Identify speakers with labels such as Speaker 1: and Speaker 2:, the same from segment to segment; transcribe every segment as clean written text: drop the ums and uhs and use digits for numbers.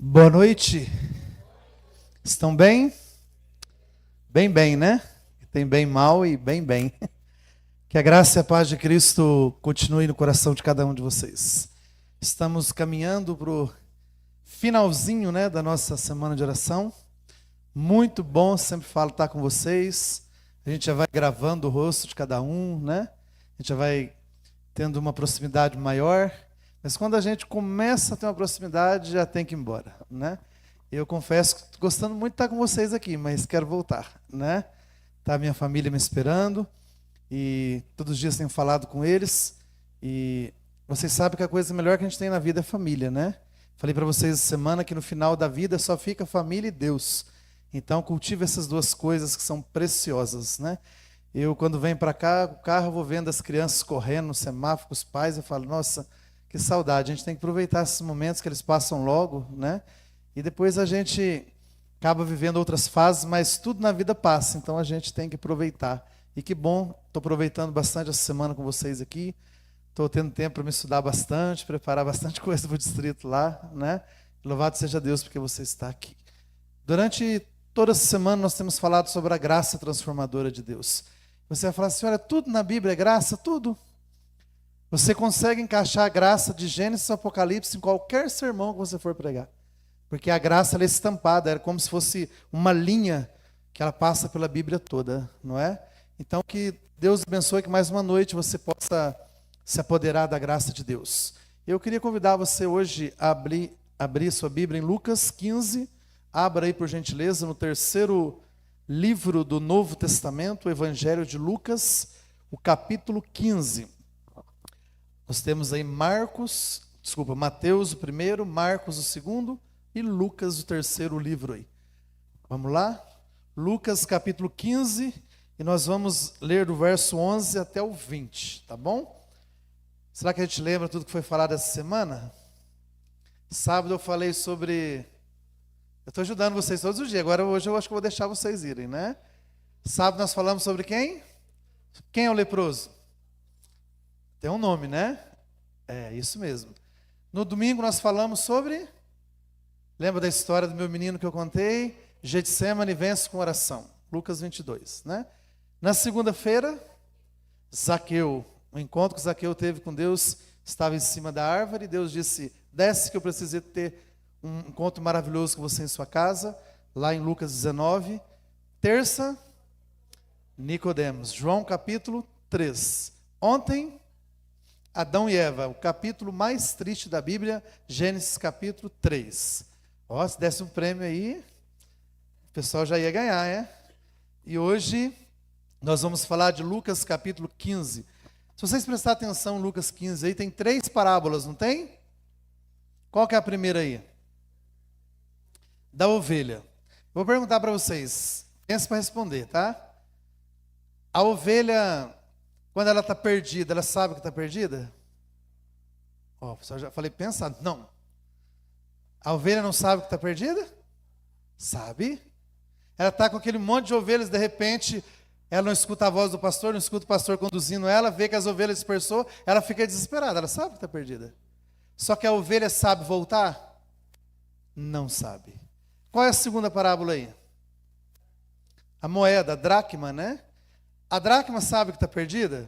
Speaker 1: Boa noite. Estão bem? Bem, né? Tem bem mal e bem. Que a graça e a paz de Cristo continue no coração de cada um de vocês. Estamos caminhando para o finalzinho, né, da nossa semana de oração. Muito bom, sempre falo estar com vocês. A gente já vai gravando o rosto de cada um, né? A gente já vai tendo uma proximidade maior. Mas quando a gente começa a ter uma proximidade, já tem que ir embora, né? Eu confesso que estou gostando muito de estar com vocês aqui, mas quero voltar, né? Tá a minha família me esperando e todos os dias tenho falado com eles. E vocês sabem que a coisa melhor que a gente tem na vida é família, né? Falei para vocês essa semana que no final da vida só fica família e Deus. Então cultive essas duas coisas que são preciosas, né? Eu quando venho para cá, o carro, eu vou vendo as crianças correndo no semáforo com os pais, eu falo, nossa, que saudade. A gente tem que aproveitar esses momentos que eles passam logo, né? E depois a gente acaba vivendo outras fases, mas tudo na vida passa, então a gente tem que aproveitar. E que bom, estou aproveitando bastante essa semana com vocês aqui. Estou tendo tempo para me estudar bastante, preparar bastante coisa para o distrito lá, né? Louvado seja Deus porque você está aqui. Durante toda essa semana nós temos falado sobre a graça transformadora de Deus. Você vai falar assim, olha, tudo na Bíblia é graça? Tudo. Você consegue encaixar a graça de Gênesis ao Apocalipse em qualquer sermão que você for pregar. Porque a graça ela é estampada, é como se fosse uma linha que ela passa pela Bíblia toda, não é? Então que Deus abençoe que mais uma noite você possa se apoderar da graça de Deus. Eu queria convidar você hoje a abrir sua Bíblia em Lucas 15. Abra aí por gentileza no terceiro livro do Novo Testamento, o Evangelho de Lucas, o capítulo 15. Nós temos aí Mateus o primeiro, Marcos o segundo e Lucas o terceiro livro aí. Vamos lá? Lucas capítulo 15 e nós vamos ler do verso 11 até o 20, tá bom? Será que a gente lembra tudo que foi falado essa semana? Sábado eu falei sobre... Eu estou ajudando vocês todos os dias, agora hoje eu acho que eu vou deixar vocês irem, né? Sábado nós falamos sobre quem? Quem é o leproso? Tem um nome, né? É, isso mesmo. No domingo nós falamos sobre... Lembra da história do meu menino que eu contei? Getsemane vence com oração. Lucas 22, né? Na segunda-feira, Zaqueu. O encontro que Zaqueu teve com Deus estava em cima da árvore. Deus disse, desce que eu preciso ter um encontro maravilhoso com você em sua casa. Lá em Lucas 19. Terça, Nicodemos. João capítulo 3. Ontem... Adão e Eva, o capítulo mais triste da Bíblia, Gênesis capítulo 3. Ó, se desse um prêmio aí, o pessoal já ia ganhar, é? E hoje nós vamos falar de Lucas capítulo 15. Se vocês prestarem atenção em Lucas 15, aí tem 3 parábolas, não tem? Qual que é a primeira aí? Da ovelha. Vou perguntar para vocês, pensa para responder, tá? A ovelha... Quando ela está perdida, ela sabe que está perdida? Ó, pessoal, já falei pensando. Não. A ovelha não sabe que está perdida? Sabe. Ela está com aquele monte de ovelhas, de repente, ela não escuta a voz do pastor, não escuta o pastor conduzindo ela, vê que as ovelhas dispersou, ela fica desesperada, ela sabe que está perdida. Só que a ovelha sabe voltar? Não sabe. Qual é a segunda parábola aí? A moeda, a dracma, né? A dracma sabe que está perdida?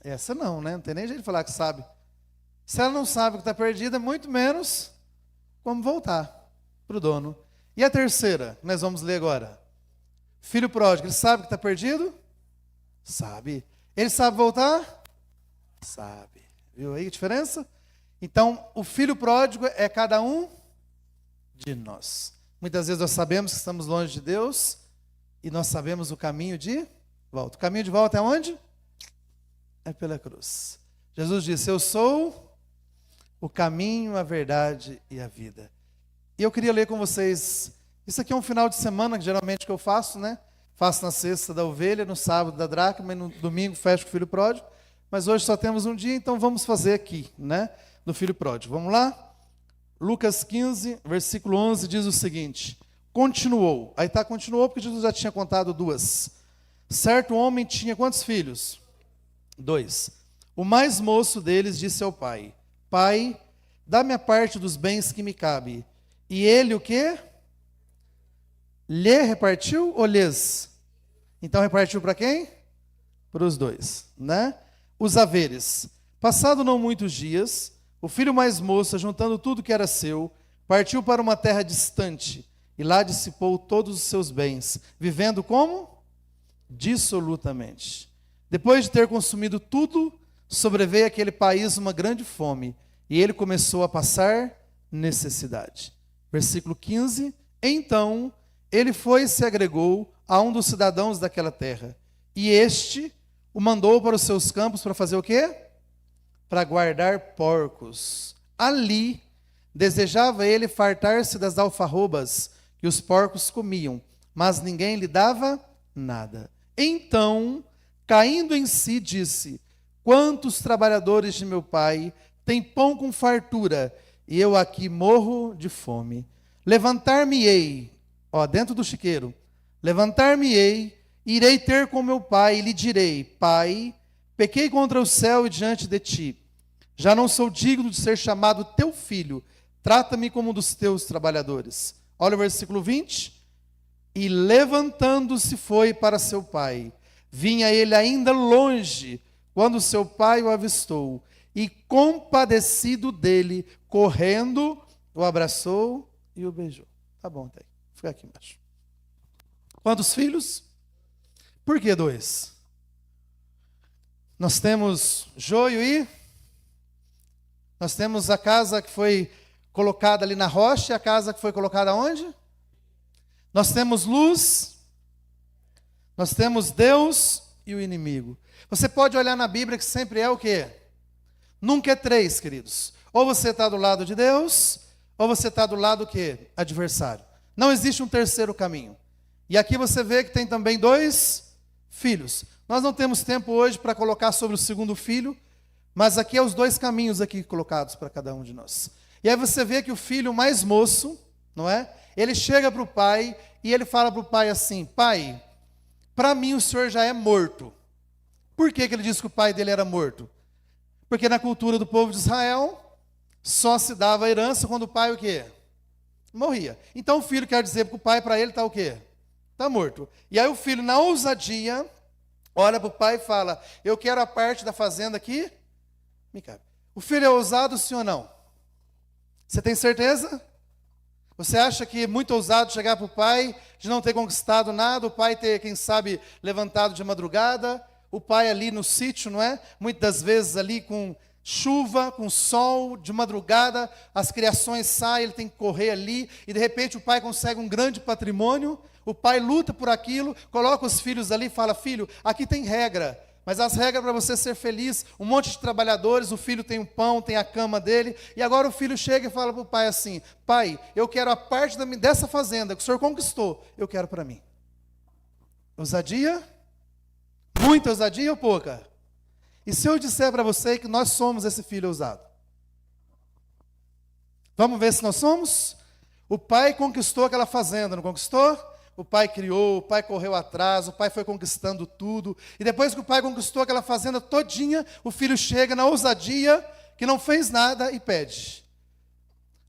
Speaker 1: Essa não, né? Não tem nem jeito de falar que sabe. Se ela não sabe que está perdida, muito menos como voltar para o dono. E a terceira, que nós vamos ler agora. Filho pródigo, ele sabe que está perdido? Sabe. Ele sabe voltar? Sabe. Viu aí a diferença? Então, o filho pródigo é cada um de nós. Muitas vezes nós sabemos que estamos longe de Deus e nós sabemos o caminho de... volta. O caminho de volta é onde? É pela cruz. Jesus disse, eu sou o caminho, a verdade e a vida. E eu queria ler com vocês, isso aqui é um final de semana, que geralmente que eu faço, né? Faço na sexta da ovelha, no sábado da dracma, e no domingo fecho com o filho pródigo. Mas hoje só temos um dia, então vamos fazer aqui, né? Do filho pródigo. Vamos lá? Lucas 15, versículo 11, diz o seguinte, continuou. Aí está continuou porque Jesus já tinha contado 2. Certo homem tinha quantos filhos? 2. O mais moço deles disse ao pai, Pai, dá-me a parte dos bens que me cabe. E ele o quê? Lhe repartiu ou lhes? Então repartiu para quem? Para os dois, né? Os haveres. Passado não muitos dias, o filho mais moço, juntando tudo que era seu, partiu para uma terra distante e lá dissipou todos os seus bens, vivendo como? Dissolutamente. Depois de ter consumido tudo, sobreveio àquele país uma grande fome e ele começou a passar necessidade. Versículo 15. Então ele foi e se agregou a um dos cidadãos daquela terra, e este o mandou para os seus campos para fazer o quê? Para guardar porcos. Ali desejava ele fartar-se das alfarrobas que os porcos comiam, mas ninguém lhe dava nada. Então, caindo em si, disse: quantos trabalhadores de meu pai têm pão com fartura, e eu aqui morro de fome. Levantar-me-ei, dentro do chiqueiro, levantar-me-ei, irei ter com meu pai, e lhe direi: pai, pequei contra o céu e diante de ti. Já não sou digno de ser chamado teu filho, trata-me como um dos teus trabalhadores. Olha o versículo 20. E levantando-se foi para seu pai. Vinha ele ainda longe, quando seu pai o avistou, e compadecido dele, correndo, o abraçou e o beijou. Tá bom, tá aí. Fica aqui embaixo. Quantos filhos? Por que 2? Nós temos joio e nós temos a casa que foi colocada ali na rocha e a casa que foi colocada onde? Nós temos luz, nós temos Deus e o inimigo. Você pode olhar na Bíblia que sempre é o quê? Nunca é 3, queridos. Ou você está do lado de Deus, ou você está do lado do quê? Adversário. Não existe um terceiro caminho. E aqui você vê que tem também 2 filhos. Nós não temos tempo hoje para colocar sobre o segundo filho, mas aqui é os 2 caminhos aqui colocados para cada um de nós. E aí você vê que o filho mais moço, não é? Ele chega para o pai e ele fala para o pai assim: pai, para mim o senhor já é morto. Por que ele disse que o pai dele era morto? Porque na cultura do povo de Israel, só se dava a herança quando o pai o quê? Morria. Então o filho quer dizer que o pai para ele está o quê? Está morto. E aí o filho, na ousadia, olha para o pai e fala: eu quero a parte da fazenda que me cabe. O filho é ousado, sim ou não? Você tem certeza? Você acha que é muito ousado chegar para o pai, de não ter conquistado nada, o pai ter, quem sabe, levantado de madrugada, o pai ali no sítio, não é? Muitas vezes ali com chuva, com sol, de madrugada, as criações saem, ele tem que correr ali, e de repente o pai consegue um grande patrimônio, o pai luta por aquilo, coloca os filhos ali e fala: filho, aqui tem regra, mas as regras para você ser feliz, um monte de trabalhadores, o filho tem um pão, tem a cama dele, e agora o filho chega e fala para o pai assim: pai, eu quero a parte dessa fazenda que o senhor conquistou, eu quero para mim. Ousadia? Muita ousadia ou pouca? E se eu disser para você que nós somos esse filho ousado? Vamos ver se nós somos? O pai conquistou aquela fazenda, não conquistou? O pai criou, o pai correu atrás, o pai foi conquistando tudo. E depois que o pai conquistou aquela fazenda todinha, o filho chega na ousadia, que não fez nada e pede.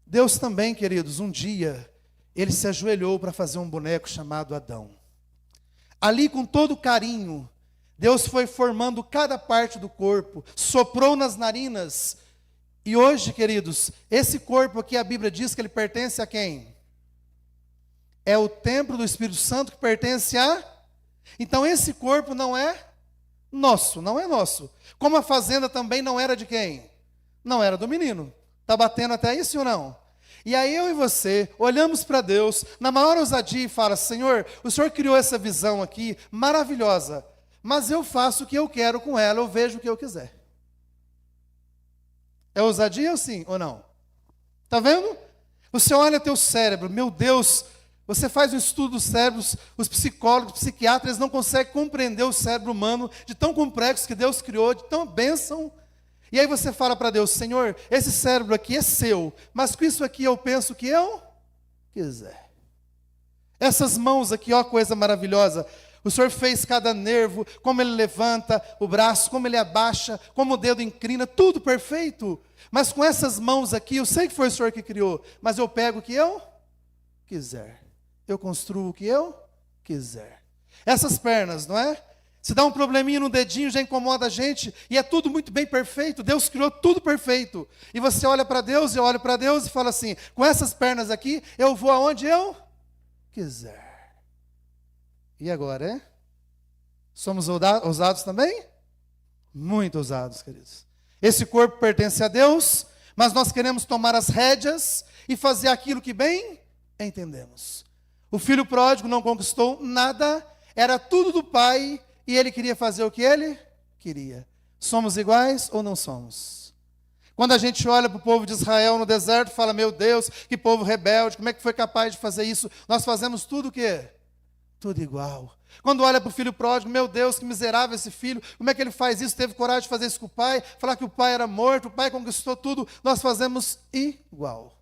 Speaker 1: Deus também, queridos, um dia, ele se ajoelhou para fazer um boneco chamado Adão. Ali, com todo carinho, Deus foi formando cada parte do corpo, soprou nas narinas. E hoje, queridos, esse corpo aqui, a Bíblia diz que ele pertence a quem? É o templo do Espírito Santo que pertence a... Então esse corpo não é nosso, não é nosso. Como a fazenda também não era de quem? Não era do menino. Está batendo até isso ou não? E aí eu e você olhamos para Deus na maior ousadia e fala: Senhor, o Senhor criou essa visão aqui maravilhosa, mas eu faço o que eu quero com ela, eu vejo o que eu quiser. É ousadia ou sim ou não? Está vendo? Você olha teu cérebro, meu Deus, você faz um estudo dos cérebros, os psicólogos, os psiquiatras, eles não conseguem compreender o cérebro humano de tão complexo que Deus criou, de tão bênção. E aí você fala para Deus: Senhor, esse cérebro aqui é seu, mas com isso aqui eu penso o que eu quiser. Essas mãos aqui, ó, coisa maravilhosa. O Senhor fez cada nervo, como ele levanta o braço, como ele abaixa, como o dedo inclina, tudo perfeito. Mas com essas mãos aqui, eu sei que foi o Senhor que criou, mas eu pego o que eu quiser. Eu construo o que eu quiser. Essas pernas, não é? Se dá um probleminha no dedinho, já incomoda a gente, e é tudo muito bem perfeito. Deus criou tudo perfeito. E você olha para Deus, eu olho para Deus e fala assim: com essas pernas aqui, eu vou aonde eu quiser. E agora, é? Somos ousados também? Muito ousados, queridos. Esse corpo pertence a Deus, mas nós queremos tomar as rédeas e fazer aquilo que bem entendemos. O filho pródigo não conquistou nada, era tudo do pai, e ele queria fazer o que ele queria. Somos iguais ou não somos? Quando a gente olha para o povo de Israel no deserto, fala: meu Deus, que povo rebelde, como é que foi capaz de fazer isso? Nós fazemos tudo o quê? Tudo igual. Quando olha para o filho pródigo, meu Deus, que miserável esse filho, como é que ele faz isso? Teve coragem de fazer isso com o pai, falar que o pai era morto, o pai conquistou tudo, nós fazemos igual.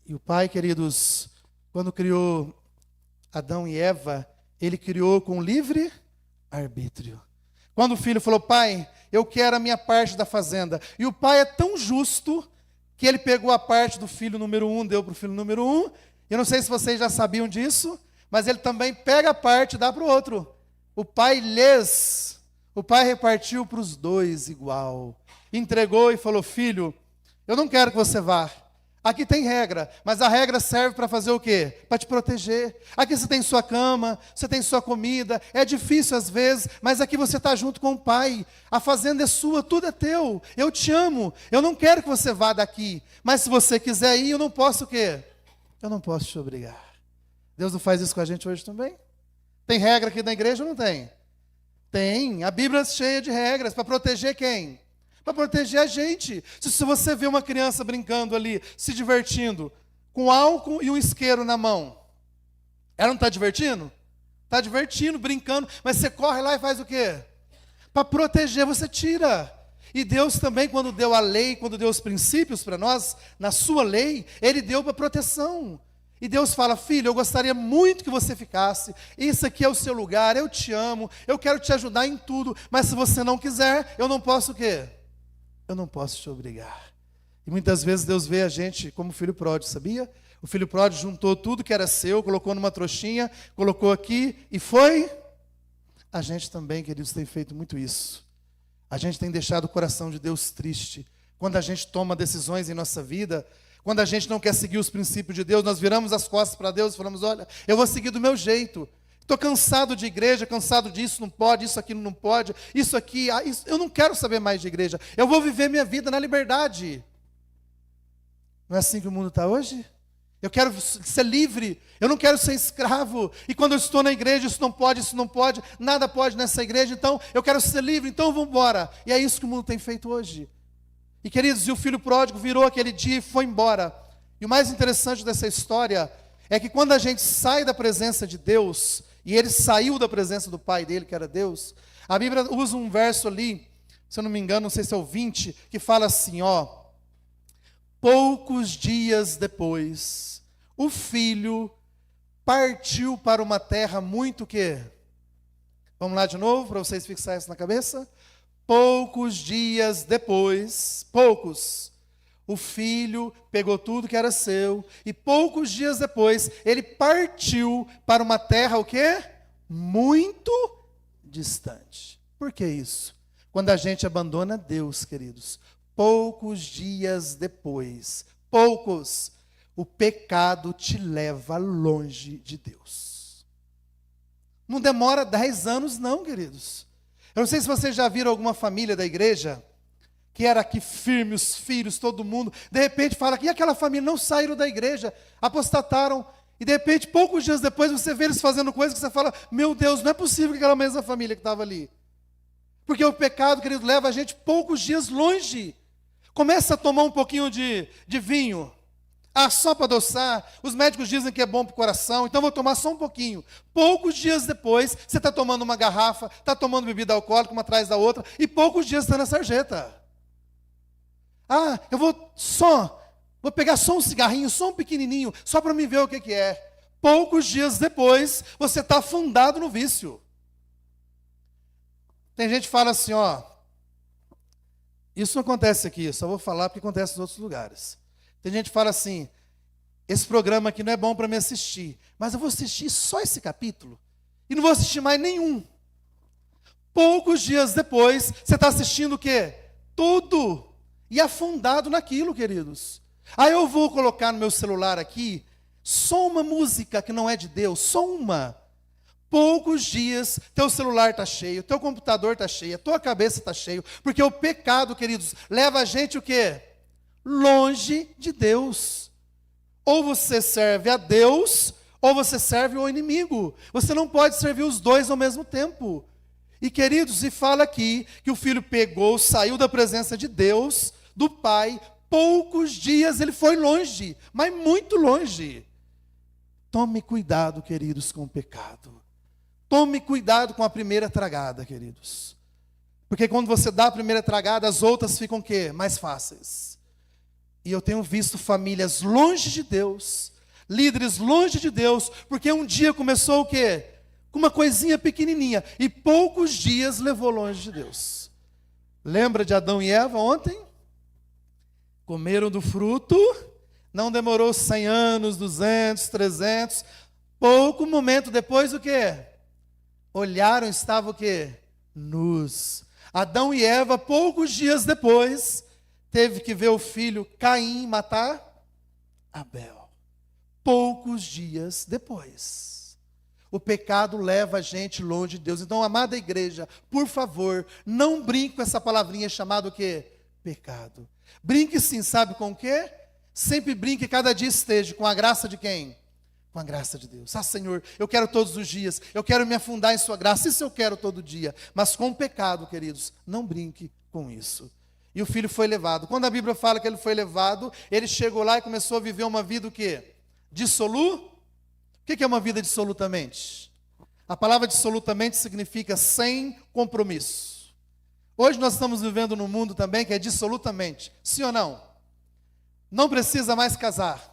Speaker 1: E o pai, queridos, quando criou Adão e Eva, ele criou com livre arbítrio. Quando o filho falou: pai, eu quero a minha parte da fazenda, e o pai é tão justo, que ele pegou a parte do filho número 1, deu para o filho número 1, eu não sei se vocês já sabiam disso, mas ele também pega a parte e dá para o outro. O pai repartiu para os dois igual. Entregou e falou: filho, eu não quero que você vá. Aqui tem regra, mas a regra serve para fazer o quê? Para te proteger. Aqui você tem sua cama, você tem sua comida, é difícil às vezes, mas aqui você está junto com o pai. A fazenda é sua, tudo é teu. Eu te amo, eu não quero que você vá daqui, mas se você quiser ir, eu não posso o quê? Eu não posso te obrigar. Deus não faz isso com a gente hoje também? Tem regra aqui na igreja ou não tem? Tem. A Bíblia é cheia de regras. Para proteger quem? Para proteger a gente. Se você vê uma criança brincando ali, se divertindo, com álcool e um isqueiro na mão, ela não está divertindo? Está divertindo, brincando, mas você corre lá e faz o quê? Para proteger, você tira. E Deus também, quando deu a lei, quando deu os princípios para nós, na sua lei, Ele deu para proteção. E Deus fala: filho, eu gostaria muito que você ficasse, isso aqui é o seu lugar, eu te amo, eu quero te ajudar em tudo, mas se você não quiser, eu não posso o quê? Eu não posso te obrigar. E muitas vezes Deus vê a gente como filho pródigo, sabia? O filho pródigo juntou tudo que era seu, colocou numa trouxinha, colocou aqui e foi. A gente também, queridos, tem feito muito isso. A gente tem deixado o coração de Deus triste. Quando a gente toma decisões em nossa vida, quando a gente não quer seguir os princípios de Deus, nós viramos as costas para Deus e falamos: olha, eu vou seguir do meu jeito. Estou cansado de igreja, cansado disso, não pode, isso aqui não pode, isso aqui, isso, eu não quero saber mais de igreja. Eu vou viver minha vida na liberdade. Não é assim que o mundo está hoje? Eu quero ser livre, eu não quero ser escravo. E quando eu estou na igreja, isso não pode, nada pode nessa igreja, então eu quero ser livre, então vamos embora. E é isso que o mundo tem feito hoje. E queridos, e o filho pródigo virou aquele dia e foi embora. E o mais interessante dessa história é que quando a gente sai da presença de Deus, e ele saiu da presença do pai dele, que era Deus, a Bíblia usa um verso ali, se eu não me engano, não sei se é o 20, que fala assim, ó: poucos dias depois, o filho partiu para uma terra muito quê? Vamos lá de novo, para vocês fixarem isso na cabeça. Poucos dias depois, o filho pegou tudo que era seu, e poucos dias depois, ele partiu para uma terra o quê? Muito distante. Por que isso? Quando a gente abandona Deus, queridos, poucos dias depois, o pecado te leva longe de Deus. Não demora 10 anos não, queridos. Eu não sei se vocês já viram alguma família da igreja, que era aqui firme, os filhos, todo mundo, de repente fala que aquela família não saíram da igreja, apostataram, e de repente, poucos dias depois, você vê eles fazendo coisas que você fala: meu Deus, não é possível que aquela mesma família que estava ali. Porque o pecado, querido, leva a gente poucos dias longe. Começa a tomar um pouquinho de vinho. Só para adoçar, os médicos dizem que é bom para o coração, então vou tomar só um pouquinho. Poucos dias depois, você está tomando uma garrafa, está tomando bebida alcoólica uma atrás da outra, e poucos dias está na sarjeta. Eu vou pegar só um cigarrinho, só um pequenininho, só para me ver o que é. poucos dias depois, você está afundado no vício. Tem gente que fala assim, ó, isso não acontece aqui, eu só vou falar porque acontece em outros lugares. Tem gente que fala assim, esse programa aqui não é bom para me assistir, mas eu vou assistir só esse capítulo e não vou assistir mais nenhum. Poucos dias depois, você está assistindo o quê? Tudo. E afundado naquilo, queridos. Aí eu vou colocar no meu celular aqui, só uma música que não é de Deus, só uma. Poucos dias, teu celular está cheio, teu computador está cheio, tua cabeça está cheio, porque o pecado, queridos, leva a gente o quê? Longe de Deus. Ou você serve a Deus, ou você serve o inimigo. Você não pode servir os dois ao mesmo tempo. E queridos, e fala aqui que o filho pegou, saiu da presença de Deus, do Pai, poucos dias ele foi longe, mas muito longe. Tome cuidado, queridos, com o pecado. Tome cuidado com a primeira tragada, queridos. Porque quando você dá a primeira tragada, as outras ficam o quê? Mais fáceis. E eu tenho visto famílias longe de Deus, líderes longe de Deus, porque um dia começou o quê? Com uma coisinha pequenininha, e poucos dias levou longe de Deus. Lembra de Adão e Eva ontem? Comeram do fruto, não demorou 100 anos, 200, 300, pouco momento depois o quê? Olharam, estavam o quê? Nus. Adão e Eva, poucos dias depois, teve que ver o filho Caim matar Abel. Poucos dias depois. O pecado leva a gente longe de Deus. Então, amada igreja, por favor, não brinque com essa palavrinha chamada o quê? Pecado. Brinque sim, sabe com o quê? Sempre brinque, cada dia esteja com a graça de quem? Com a graça de Deus. Ah, Senhor, eu quero todos os dias, eu quero me afundar em sua graça, isso eu quero todo dia. Mas com o pecado, queridos, não brinque com isso. E o filho foi levado. Quando a Bíblia fala que ele foi levado, ele chegou lá e começou a viver uma vida o quê? Dissoluta. O que é uma vida dissolutamente? A palavra dissolutamente significa sem compromisso. Hoje nós estamos vivendo num mundo também que é dissolutamente. Sim ou não? Não precisa mais casar.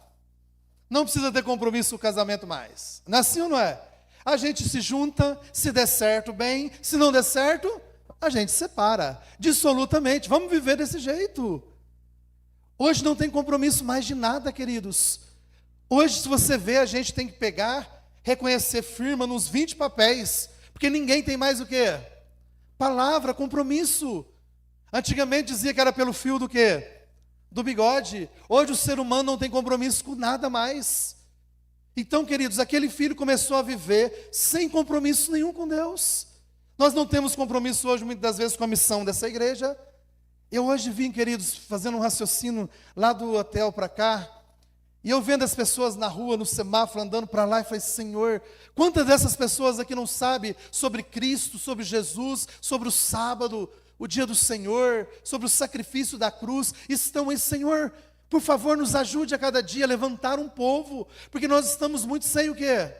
Speaker 1: Não precisa ter compromisso com o casamento mais. Não é assim ou não é? A gente se junta, se der certo, bem. Se não der certo, a gente separa. Dissolutamente. Vamos viver desse jeito. Hoje não tem compromisso mais de nada, queridos. Hoje, se você vê, a gente tem que pegar, reconhecer firma nos 20 papéis. Porque ninguém tem mais o quê? Palavra, compromisso. Antigamente dizia que era pelo fio do quê? Do bigode. Hoje o ser humano não tem compromisso com nada mais. Então, queridos, aquele filho começou a viver sem compromisso nenhum com Deus. Nós não temos compromisso hoje, muitas das vezes, com a missão dessa igreja. Eu hoje vim, queridos, fazendo um raciocínio lá do hotel para cá, e eu vendo as pessoas na rua, no semáforo, andando para lá, e falei, Senhor, quantas dessas pessoas aqui não sabem sobre Cristo, sobre Jesus, sobre o sábado, o dia do Senhor, sobre o sacrifício da cruz, estão aí, Senhor, por favor, nos ajude a cada dia a levantar um povo, porque nós estamos muito sem o quê?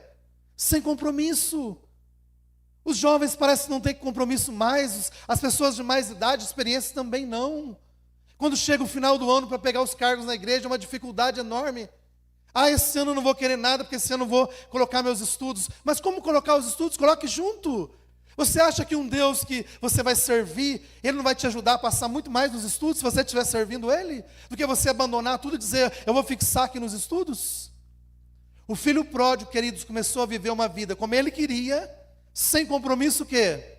Speaker 1: Sem compromisso. Os jovens parecem não ter compromisso mais, as pessoas de mais idade, experiência também não. Quando chega o final do ano para pegar os cargos na igreja, é uma dificuldade enorme. Ah, esse ano eu não vou querer nada, porque esse ano eu vou colocar meus estudos. Mas como colocar os estudos? Coloque junto. Você acha que um Deus que você vai servir, Ele não vai te ajudar a passar muito mais nos estudos, se você estiver servindo Ele, do que você abandonar tudo e dizer, eu vou fixar aqui nos estudos? O filho pródigo, queridos, começou a viver uma vida como ele queria, sem compromisso o quê?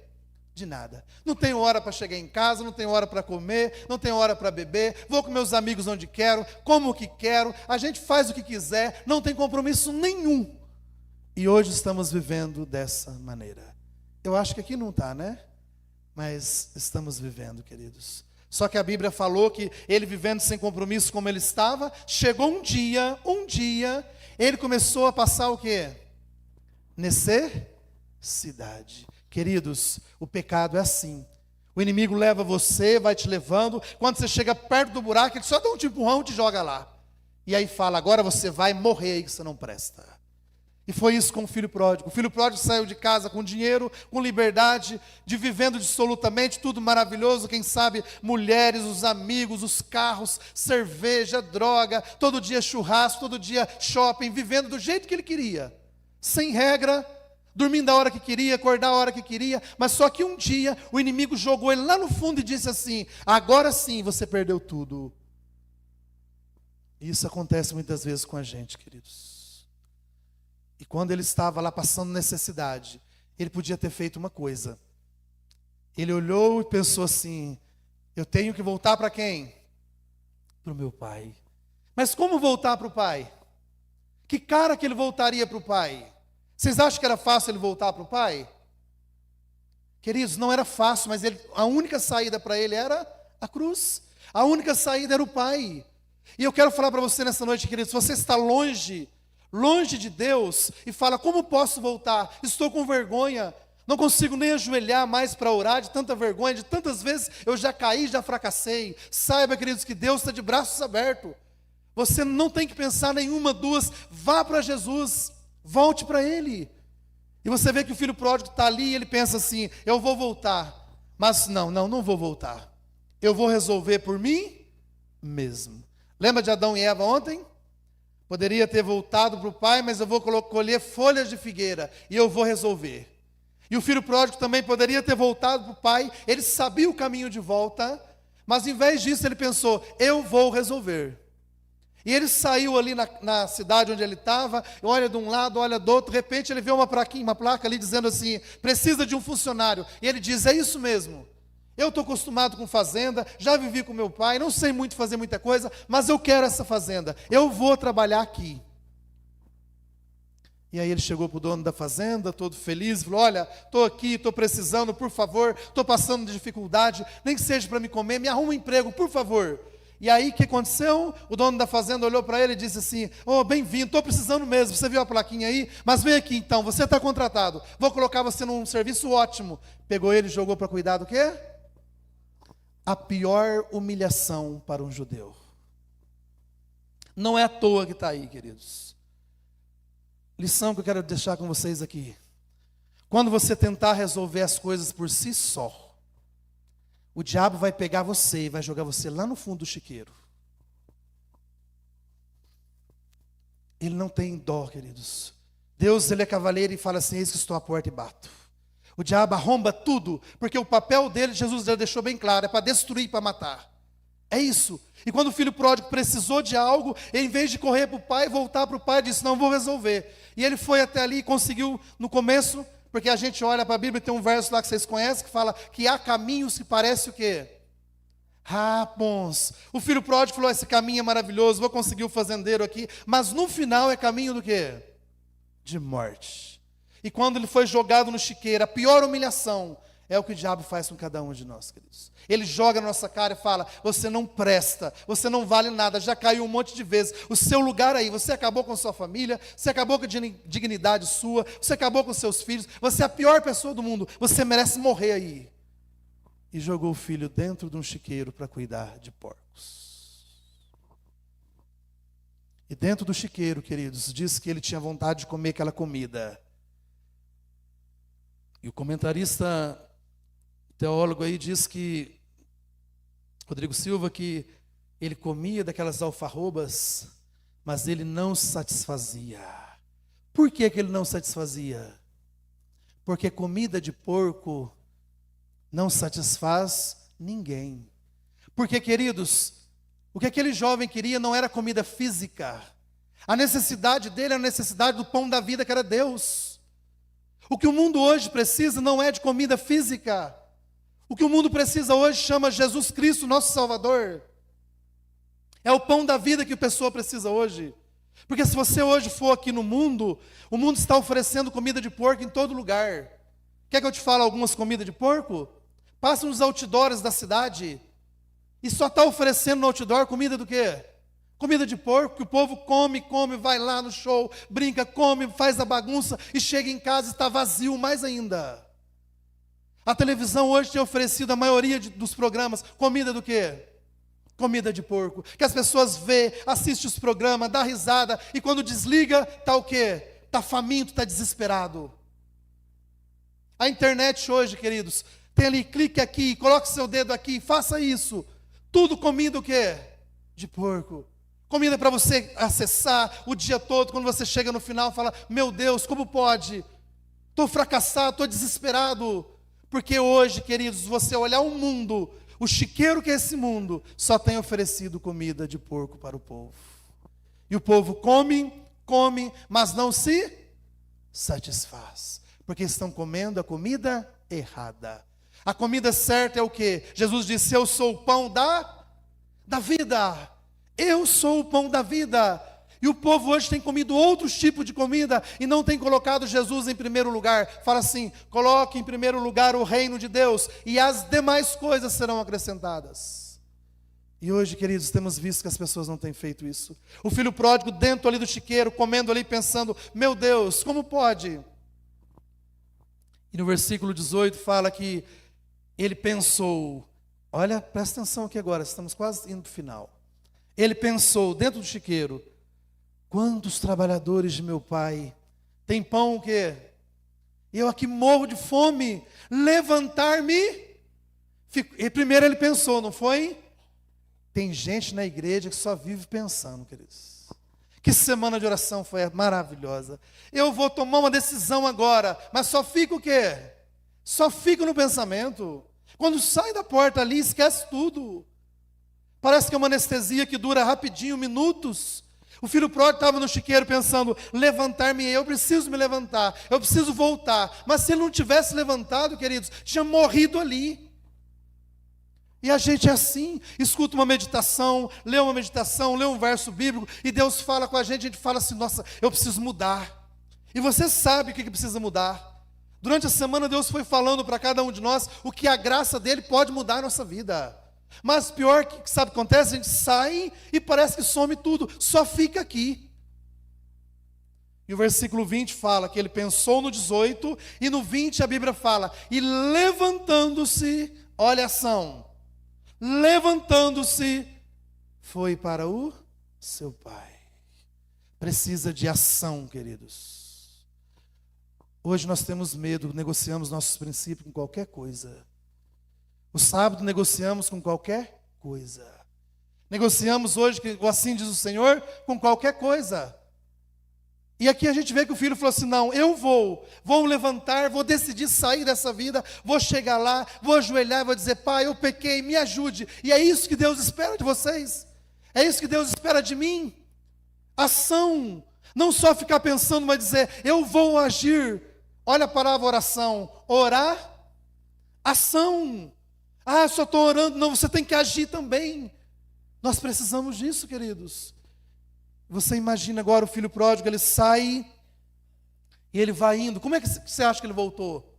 Speaker 1: De nada. Não tenho hora para chegar em casa, não tenho hora para comer, não tenho hora para beber, vou com meus amigos onde quero, como o que quero, a gente faz o que quiser, não tem compromisso nenhum. E hoje estamos vivendo dessa maneira. Eu acho que aqui não está, né? Mas estamos vivendo, queridos. Só que a Bíblia falou que ele vivendo sem compromisso como ele estava, chegou um dia, ele começou a passar o quê? Necessidade. Queridos, o pecado é assim. O inimigo leva você, vai te levando. Quando você chega perto do buraco, ele só dá um empurrão e te joga lá. E aí fala, agora você vai morrer aí que você não presta. E foi isso com o filho pródigo. O filho pródigo saiu de casa com dinheiro, com liberdade, de vivendo dissolutamente, tudo maravilhoso. Quem sabe, mulheres, os amigos, os carros, cerveja, droga, todo dia churrasco, todo dia shopping, vivendo do jeito que ele queria. sem regra, dormindo a hora que queria, acordar a hora que queria, mas só que um dia o inimigo jogou ele lá no fundo e disse assim: agora sim você perdeu tudo. E isso acontece muitas vezes com a gente, queridos. E quando ele estava lá passando necessidade, ele podia ter feito uma coisa. Ele olhou e pensou assim: eu tenho que voltar para quem? Para o meu pai. Mas como voltar para o pai? Que cara que ele voltaria para o pai? Vocês acham que era fácil ele voltar para o pai? Queridos, não era fácil, mas a única saída para ele era a cruz. A única saída era o pai. E eu quero falar para você nessa noite, queridos, se você está longe de Deus, e fala: como posso voltar? Estou com vergonha, não consigo nem ajoelhar mais para orar, de tanta vergonha, de tantas vezes eu já caí, já fracassei. Saiba, queridos, que Deus está de braços abertos. Você não tem que pensar nenhuma, duas, vá para Jesus, volte para Ele. E você vê que o filho pródigo está ali e ele pensa assim: eu vou voltar, mas não vou voltar, eu vou resolver por mim mesmo. Lembra de Adão e Eva ontem? Poderia ter voltado para o pai, mas eu vou colher folhas de figueira e eu vou resolver. E o filho pródigo também poderia ter voltado para o pai, ele sabia o caminho de volta, mas em vez disso ele pensou: eu vou resolver. E ele saiu ali na cidade onde ele estava, olha de um lado, olha do outro, de repente ele vê uma placa ali dizendo assim: precisa de um funcionário. E ele diz: é isso mesmo. Eu estou acostumado com fazenda, já vivi com meu pai, não sei muito fazer muita coisa, mas eu quero essa fazenda, eu vou trabalhar aqui. E aí ele chegou para o dono da fazenda, todo feliz, falou: olha, estou aqui, estou precisando, por favor, estou passando de dificuldade, nem que seja para me comer, me arruma um emprego, por favor. E aí o que aconteceu? O dono da fazenda olhou para ele e disse assim: oh, bem-vindo, estou precisando mesmo, você viu a plaquinha aí? Mas vem aqui então, você está contratado, vou colocar você num serviço ótimo. Pegou ele e jogou para cuidar do quê? A pior humilhação para um judeu. Não é à toa que está aí, queridos. Lição que eu quero deixar com vocês aqui: quando você tentar resolver as coisas por si só, o diabo vai pegar você e vai jogar você lá no fundo do chiqueiro. Ele não tem dó, queridos. Deus, ele é cavaleiro e fala assim: eis que estou à porta e bato. O diabo arromba tudo, porque o papel dele, Jesus já deixou bem claro, é para destruir, para matar. É isso. E quando o filho pródigo precisou de algo, em vez de correr para o pai, voltar para o pai, disse: não, vou resolver. E ele foi até ali e conseguiu, no começo, porque a gente olha para a Bíblia, tem um verso lá que vocês conhecem, que fala que há caminhos que parece o quê? Bons. O filho pródigo falou: esse caminho é maravilhoso, vou conseguir o fazendeiro aqui, mas no final é caminho do quê? De morte. E quando ele foi jogado no chiqueiro, a pior humilhação é o que o diabo faz com cada um de nós, queridos. Ele joga na nossa cara e fala: você não presta, você não vale nada, já caiu um monte de vezes, o seu lugar aí, você acabou com sua família, você acabou com a dignidade sua, você acabou com seus filhos, você é a pior pessoa do mundo, você merece morrer aí. E jogou o filho dentro de um chiqueiro para cuidar de porcos. E dentro do chiqueiro, queridos, diz que ele tinha vontade de comer aquela comida. E o comentarista teólogo aí diz que, Rodrigo Silva, que ele comia daquelas alfarrobas, mas ele não se satisfazia. Por que ele não satisfazia? Porque comida de porco não satisfaz ninguém. Porque, queridos, o que aquele jovem queria não era comida física. A necessidade dele era a necessidade do pão da vida, que era Deus. O que o mundo hoje precisa não é de comida física. O que o mundo precisa hoje chama Jesus Cristo, nosso Salvador. É o pão da vida que a pessoa precisa hoje. Porque se você hoje for aqui no mundo, o mundo está oferecendo comida de porco em todo lugar. Quer que eu te fale algumas comidas de porco? Passa nos outdoors da cidade e só está oferecendo no outdoor comida do quê? Comida de porco, que o povo come, vai lá no show, brinca, come, faz a bagunça e chega em casa e está vazio mais ainda. A televisão hoje tem oferecido a maioria dos programas comida do quê? Comida de porco. Que as pessoas vê, assistem os programas, dá risada e quando desliga, está o quê? Está faminto, está desesperado. A internet hoje, queridos, tem ali, clique aqui, coloque seu dedo aqui, faça isso. Tudo comida o quê? De porco. Comida para você acessar o dia todo, quando você chega no final, fala: meu Deus, como pode? Estou fracassado, estou desesperado. Porque hoje, queridos, você olhar o mundo, o chiqueiro que é esse mundo, só tem oferecido comida de porco para o povo. E o povo come, mas não se satisfaz. Porque estão comendo a comida errada. A comida certa é o quê? Jesus disse: eu sou o pão da vida. Eu sou o pão da vida. E o povo hoje tem comido outros tipos de comida e não tem colocado Jesus em primeiro lugar. Fala assim: coloque em primeiro lugar o reino de Deus e as demais coisas serão acrescentadas. E hoje, queridos, temos visto que as pessoas não têm feito isso. O filho pródigo dentro ali do chiqueiro, comendo ali, pensando: meu Deus, como pode? E no versículo 18 fala que ele pensou, olha, presta atenção aqui agora, estamos quase indo para o final. Ele pensou dentro do chiqueiro: quantos trabalhadores de meu pai têm pão o quê? Eu aqui morro de fome, levantar-me. E primeiro ele pensou, não foi? Tem gente na igreja que só vive pensando, queridos. Que semana de oração foi maravilhosa. Eu vou tomar uma decisão agora, mas só fica o quê? Só fica no pensamento. Quando sai da porta ali, esquece tudo. Parece que é uma anestesia que dura rapidinho, minutos. O filho pródigo estava no chiqueiro pensando: levantar-me, eu preciso me levantar, eu preciso voltar. Mas se ele não tivesse levantado, queridos, tinha morrido ali. E a gente é assim, escuta uma meditação, lê um verso bíblico, e Deus fala com a gente fala assim: nossa, eu preciso mudar. E você sabe o que precisa mudar. Durante a semana Deus foi falando para cada um de nós o que a graça dele pode mudar a nossa vida. Mas pior que sabe o que acontece? A gente sai e parece que some tudo, só fica aqui. E o versículo 20 fala que ele pensou no 18, e no 20 a Bíblia fala: e levantando-se, olha a ação, levantando-se, foi para o seu pai. Precisa de ação, queridos. Hoje nós temos medo, negociamos nossos princípios com qualquer coisa. O sábado negociamos com qualquer coisa. Negociamos hoje, assim diz o Senhor, com qualquer coisa. E aqui a gente vê que o filho falou assim: não, eu vou levantar, vou decidir sair dessa vida, vou chegar lá, vou ajoelhar e vou dizer: pai, eu pequei, me ajude. E é isso que Deus espera de vocês. É isso que Deus espera de mim. Ação. Não só ficar pensando, mas dizer: eu vou agir. Olha a palavra oração. Orar, ação. Ah, só estou orando. Não, você tem que agir também. Nós precisamos disso, queridos. Você imagina agora o filho pródigo, ele sai e ele vai indo. Como é que você acha que ele voltou?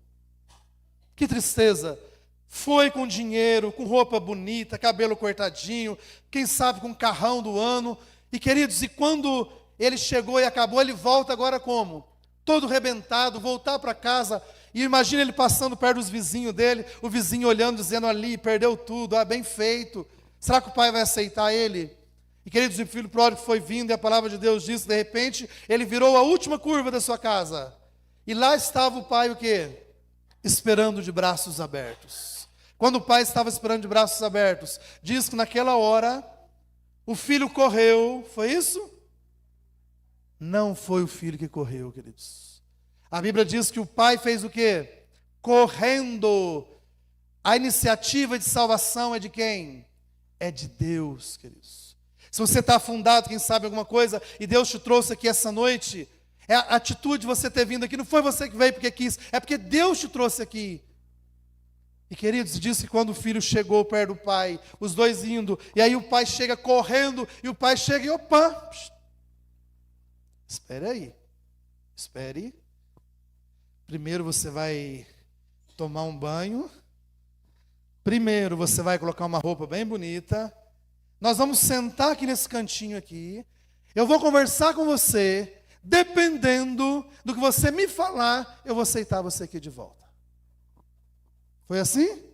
Speaker 1: Que tristeza. Foi com dinheiro, com roupa bonita, cabelo cortadinho, quem sabe com carrão do ano. E queridos, e quando ele chegou e acabou, ele volta agora como? Todo rebentado, voltar para casa. E imagina ele passando perto dos vizinhos dele, o vizinho olhando, dizendo: ali, perdeu tudo, bem feito. Será que o pai vai aceitar ele? E queridos, o filho pródigo foi vindo, e a palavra de Deus diz, de repente, ele virou a última curva da sua casa. E lá estava o pai o quê? Esperando de braços abertos. Quando o pai estava esperando de braços abertos, diz que naquela hora, o filho correu, foi isso? Não foi o filho que correu, queridos. A Bíblia diz que o pai fez o quê? Correndo. A iniciativa de salvação é de quem? É de Deus, queridos. Se você está afundado, quem sabe alguma coisa, e Deus te trouxe aqui essa noite, é a atitude de você ter vindo aqui, não foi você que veio porque quis, é porque Deus te trouxe aqui. E queridos, diz que quando o filho chegou perto do pai, os dois indo, e aí o pai chega correndo, e o pai chega e opa, espere aí, espere. Primeiro você vai tomar um banho, primeiro você vai colocar uma roupa bem bonita, nós vamos sentar aqui nesse cantinho aqui, eu vou conversar com você, dependendo do que você me falar, eu vou aceitar você aqui de volta. Foi assim?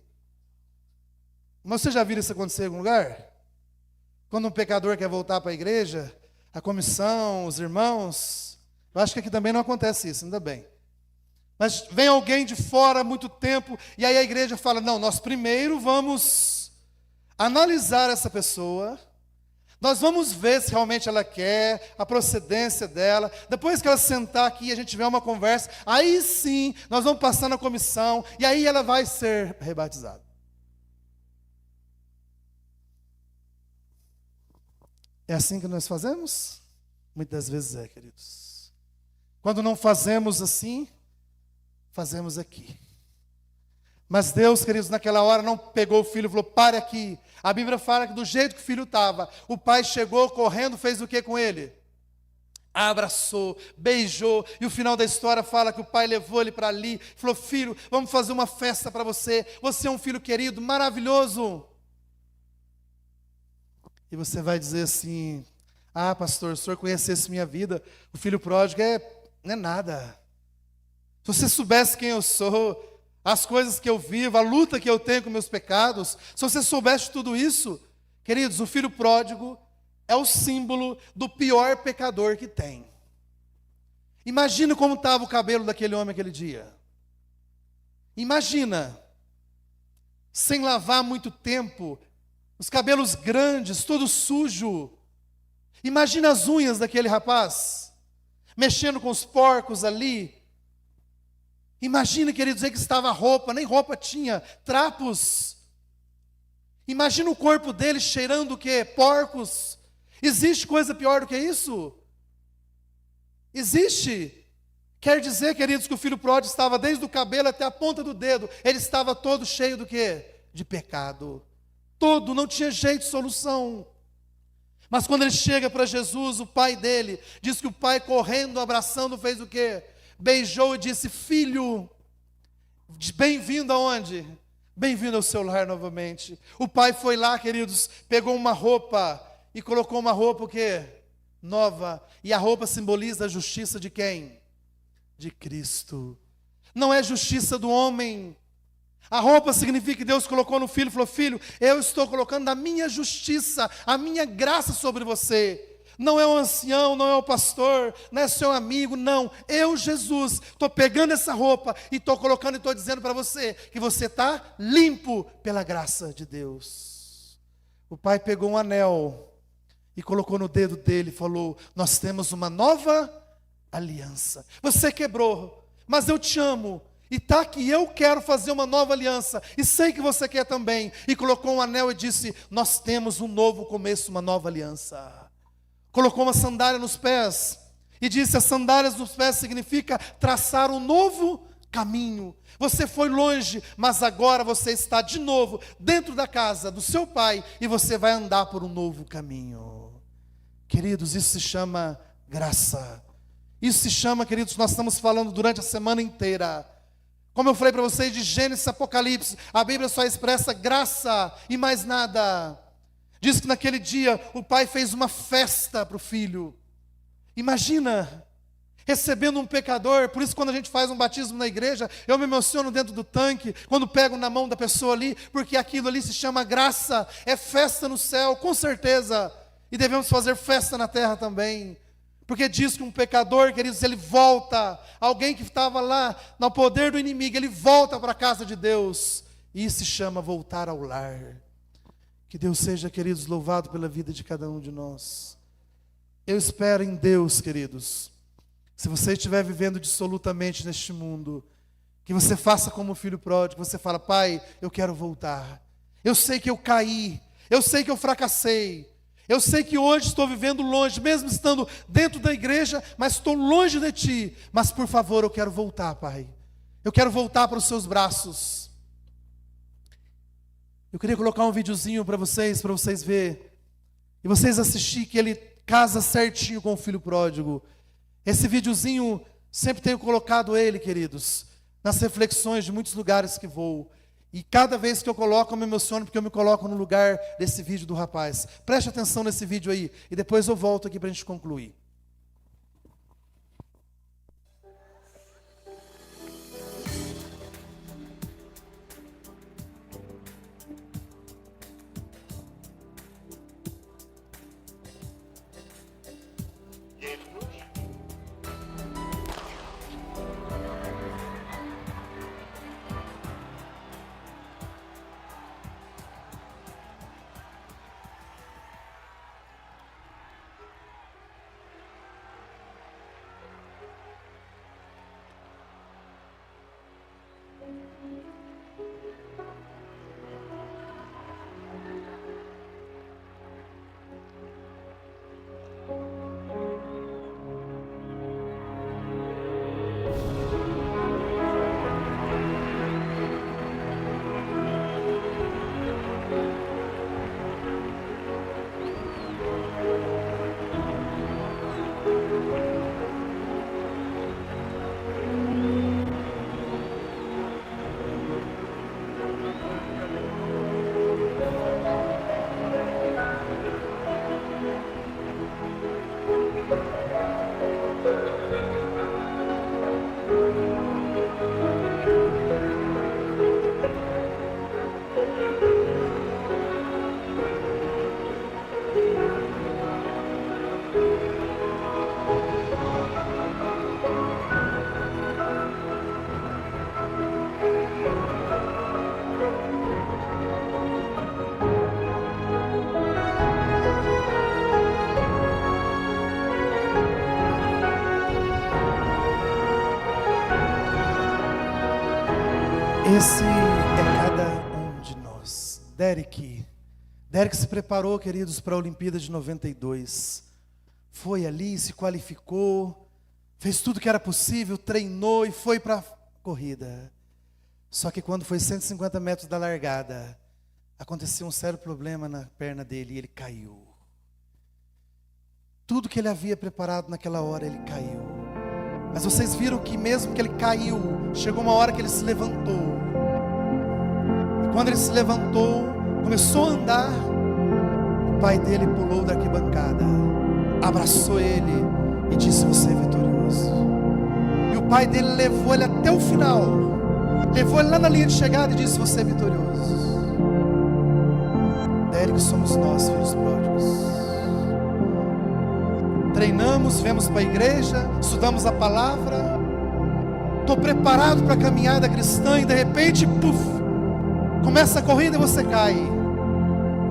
Speaker 1: Mas você já viu isso acontecer em algum lugar? Quando um pecador quer voltar para a igreja, a comissão, os irmãos, eu acho que aqui também não acontece isso, ainda bem. Mas vem alguém de fora há muito tempo, e aí a igreja fala: não, nós primeiro vamos analisar essa pessoa, Nós vamos ver se realmente ela quer, a procedência dela. Depois que ela sentar aqui e a gente tiver uma conversa, aí sim nós vamos passar na comissão e aí ela vai ser rebatizada. É assim que nós fazemos? Muitas vezes é, queridos. Quando não fazemos assim, fazemos aqui. Mas Deus, queridos, naquela hora não pegou o filho e falou, pare aqui. A Bíblia fala que do jeito que o filho estava, o pai chegou correndo, fez o que com ele? Abraçou, beijou, e o final da história fala que o pai levou ele para ali, falou, filho, vamos fazer uma festa para você, você é um filho querido, maravilhoso. E você vai dizer assim, ah pastor, se o senhor conhecesse minha vida, o filho pródigo não é nada. Se você soubesse quem eu sou, as coisas que eu vivo, a luta que eu tenho com meus pecados, se você soubesse tudo isso, queridos, o filho pródigo é o símbolo do pior pecador que tem. Imagina como estava o cabelo daquele homem aquele dia. Imagina, sem lavar muito tempo, os cabelos grandes, todo sujo. Imagina as unhas daquele rapaz, mexendo com os porcos ali. Imagina, queridos, que estava roupa, nem roupa tinha, trapos. Imagina o corpo dele cheirando o quê? Porcos. Existe coisa pior do que isso? Existe. Quer dizer, queridos, que o filho pródigo estava desde o cabelo até a ponta do dedo, ele estava todo cheio do quê? De pecado. Todo, não tinha jeito de solução. Mas quando ele chega para Jesus, o pai dele, diz que o pai correndo, abraçando, fez o quê? Beijou e disse, filho, bem-vindo aonde? Bem-vindo ao seu lar novamente. O pai foi lá, queridos, pegou uma roupa e colocou uma roupa o quê? Nova. E a roupa simboliza a justiça de quem? De Cristo. Não é justiça do homem. A roupa significa que Deus colocou no filho e falou, filho, eu estou colocando a minha justiça, a minha graça sobre você. Não é o ancião, não é o pastor, não é seu amigo, não. Eu, Jesus, estou pegando essa roupa e estou colocando e estou dizendo para você que você está limpo pela graça de Deus. O pai pegou um anel e colocou no dedo dele e falou, nós temos uma nova aliança. Você quebrou, mas eu te amo. E está que eu quero fazer uma nova aliança, e sei que você quer também. E colocou um anel e disse, nós temos um novo começo, uma nova aliança. Colocou uma sandália nos pés e disse, as sandálias nos pés significa traçar um novo caminho. Você foi longe, mas agora você está de novo dentro da casa do seu pai e você vai andar por um novo caminho. Queridos, isso se chama graça. Isso se chama, queridos, nós estamos falando durante a semana inteira. Como eu falei para vocês de Gênesis a Apocalipse, a Bíblia só expressa graça e mais nada. Diz que naquele dia o pai fez uma festa para o filho. Imagina, recebendo um pecador. Por isso quando a gente faz um batismo na igreja, eu me emociono dentro do tanque, quando pego na mão da pessoa ali, porque aquilo ali se chama graça, é festa no céu, com certeza. E devemos fazer festa na terra também. Porque diz que um pecador, queridos, ele volta, alguém que estava lá no poder do inimigo, ele volta para a casa de Deus. E isso se chama voltar ao lar. Que Deus seja, queridos, louvado pela vida de cada um de nós. Eu espero em Deus, queridos, se você estiver vivendo dissolutamente neste mundo, que você faça como o filho pródigo, você fala, pai, eu quero voltar. Eu sei que eu caí, eu sei que eu fracassei, eu sei que hoje estou vivendo longe, mesmo estando dentro da igreja, mas estou longe de ti. Mas por favor, eu quero voltar, pai. Eu quero voltar para os seus braços. Eu queria colocar um videozinho para vocês verem. E vocês assistir que ele casa certinho com o filho pródigo. Esse videozinho, sempre tenho colocado ele, queridos, nas reflexões de muitos lugares que vou. E cada vez que eu coloco, eu me emociono, porque eu me coloco no lugar desse vídeo do rapaz. Preste atenção nesse vídeo aí, e depois eu volto aqui para a gente concluir. Esse é cada um de nós. Derek se preparou, queridos, para a Olimpíada de 92. Foi ali, se qualificou, fez tudo que era possível, treinou e foi para a corrida. Só que quando foi 150 metros da largada, aconteceu um sério problema na perna dele e ele caiu. Tudo que ele havia preparado naquela hora, ele caiu. Mas vocês viram que mesmo que ele caiu, chegou uma hora que ele se levantou. E quando ele se levantou, começou a andar, o pai dele pulou da arquibancada, abraçou ele e disse: você é vitorioso. E o pai dele levou ele até o final, levou ele lá na linha de chegada e disse: você é vitorioso. Derek, somos nós, filhos pródigos. Treinamos, vemos para a igreja, estudamos a palavra, estou preparado para a caminhada cristã e de repente, puf, começa a corrida e você cai.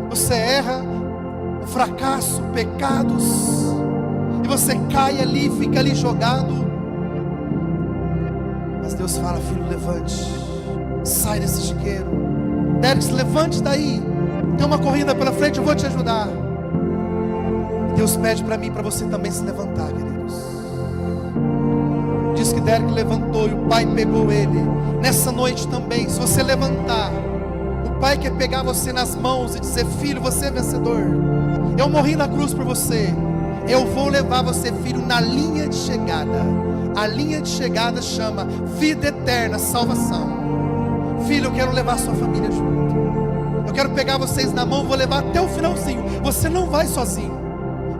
Speaker 1: Você erra, um fracasso, pecados, e você cai ali, fica ali jogado. Mas Deus fala: filho, levante, sai desse chiqueiro. Derek, se levante daí, tem uma corrida pela frente, eu vou te ajudar. Deus pede para mim e para você também se levantar, queridos. Diz que Derek levantou e o pai pegou ele. Nessa noite também, se você levantar, o pai quer pegar você nas mãos e dizer: filho, você é vencedor. Eu morri na cruz por você. Eu vou levar você, filho, na linha de chegada. A linha de chegada chama vida eterna, salvação. Filho, eu quero levar sua família junto. Eu quero pegar vocês na mão, vou levar até o finalzinho. Você não vai sozinho.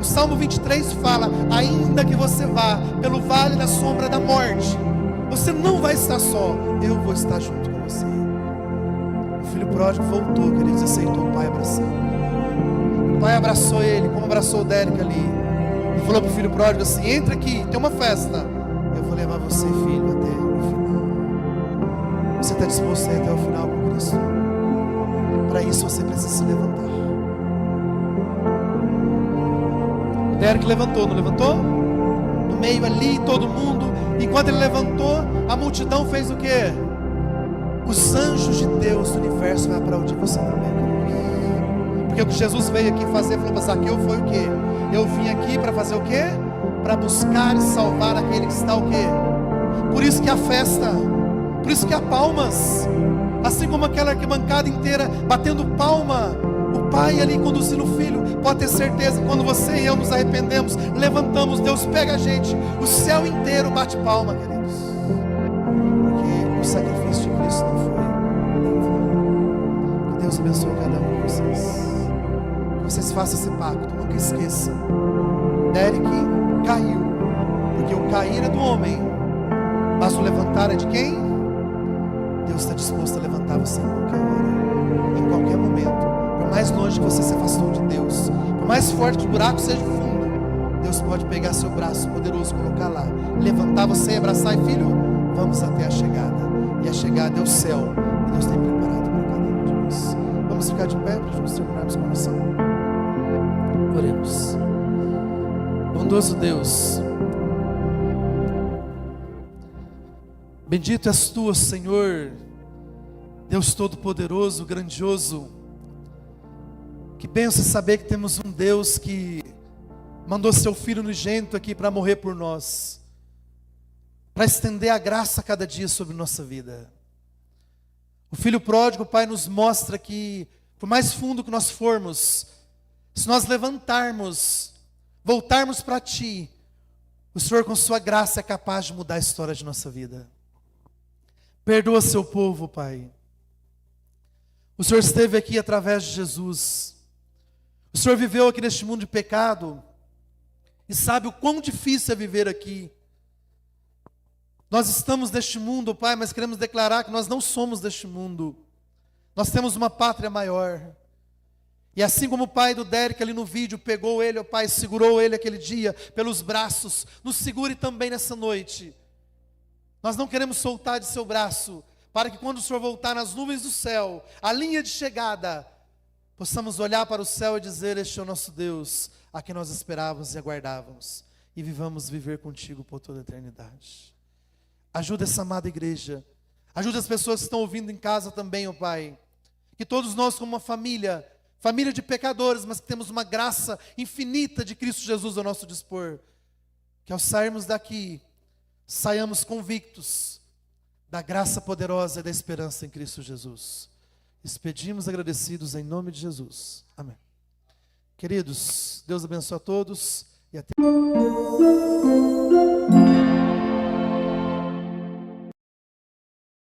Speaker 1: O Salmo 23 fala: ainda que você vá pelo vale da sombra da morte, você não vai estar só, eu vou estar junto com você. O filho pródigo voltou, queridos, aceitou o pai abraçando. O pai abraçou ele, como abraçou o Derek ali, e falou para o filho pródigo assim: entra aqui, tem uma festa, eu vou levar você, filho, até o final. Você está disposto a ir até o final com Cristo? Para isso você precisa se levantar. Derek levantou, não levantou? No meio ali, todo mundo. Enquanto ele levantou, a multidão fez o quê? Os anjos de Deus do universo vão aplaudir você também. Porque o que Jesus veio aqui fazer, falou para Zaqueu, foi o quê? Eu vim aqui para fazer o quê? Para buscar e salvar aquele que está o quê? Por isso que há festa, por isso que há palmas. Assim como aquela arquibancada inteira batendo palma, o pai ali conduzindo o filho. Pode ter certeza que quando você e eu nos arrependemos, levantamos, Deus pega a gente, o céu inteiro bate palma, queridos. Porque o sacrifício de Cristo não foi em vão. Que Deus abençoe cada um de vocês. Que vocês façam esse pacto, nunca esqueçam. Derek caiu, porque o cair é do homem, mas o levantar é de quem? Deus está disposto a levantar você em qualquer hora, em qualquer momento. Por mais longe que você se afastou de Deus, por mais forte que o buraco seja fundo, Deus pode pegar seu braço poderoso, colocar lá, levantar você e abraçar: e filho, vamos até a chegada. E a chegada é o céu, e Deus tem preparado para cada um de nós. Vamos ficar de pé para nós terminarmos com a oração. Oremos. Bondoso Deus, bendito és tu, Senhor, Deus Todo-Poderoso, grandioso. Que bênção saber que temos um Deus que mandou seu Filho unigênito aqui para morrer por nós, para estender a graça a cada dia sobre nossa vida. O Filho pródigo, Pai, nos mostra que, por mais fundo que nós formos, se nós levantarmos, voltarmos para Ti, o Senhor com sua graça é capaz de mudar a história de nossa vida. Perdoa seu povo, Pai. O Senhor esteve aqui através de Jesus. O Senhor viveu aqui neste mundo de pecado e sabe o quão difícil é viver aqui. Nós estamos neste mundo, Pai, mas queremos declarar que nós não somos deste mundo. Nós temos uma pátria maior. E assim como o pai do Derek ali no vídeo pegou ele, ó Pai, segurou ele aquele dia pelos braços, nos segure também nessa noite. Nós não queremos soltar de seu braço, para que quando o Senhor voltar nas nuvens do céu, a linha de chegada, possamos olhar para o céu e dizer: este é o nosso Deus, a quem nós esperávamos e aguardávamos, e viver contigo por toda a eternidade. Ajuda essa amada igreja Ajude as pessoas que estão ouvindo em casa também, ó Pai. Que todos nós, como uma família de pecadores, mas que temos uma graça infinita de Cristo Jesus ao nosso dispor, que ao sairmos daqui, saiamos convictos da graça poderosa e da esperança em Cristo Jesus. Pedimos agradecidos em nome de Jesus. Amém. Queridos, Deus abençoe a todos e até